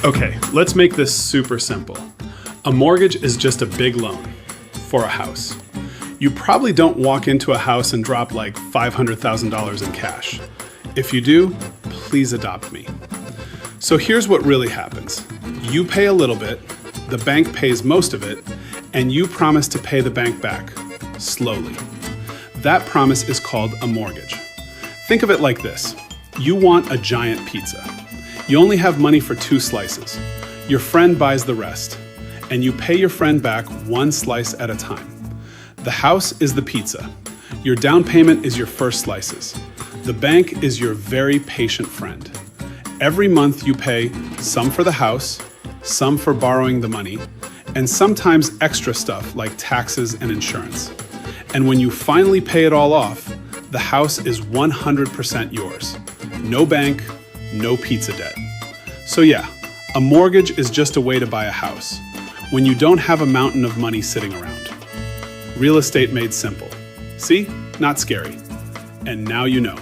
Okay, let's make this super simple. A mortgage is just a big loan for a house. You probably don't walk into a house and drop like $500,000 in cash. If you do, please adopt me. So here's what really happens. You pay a little bit, the bank pays most of it, and you promise to pay the bank back, slowly. That promise is called a mortgage. Think of it like this. You want a giant pizza. You only have money for 2 slices. Your friend buys the rest, and you pay your friend back 1 slice at a time. The house is the pizza. Your down payment is your first slices. The bank is your very patient friend. Every month you pay some for the house, some for borrowing the money, and sometimes extra stuff like taxes and insurance. And when you finally pay it all off, the house is 100% yours. No bank, no pizza debt. So yeah, a mortgage is just a way to buy a house when you don't have a mountain of money sitting around. Real estate made simple. See? Not scary. And now you know.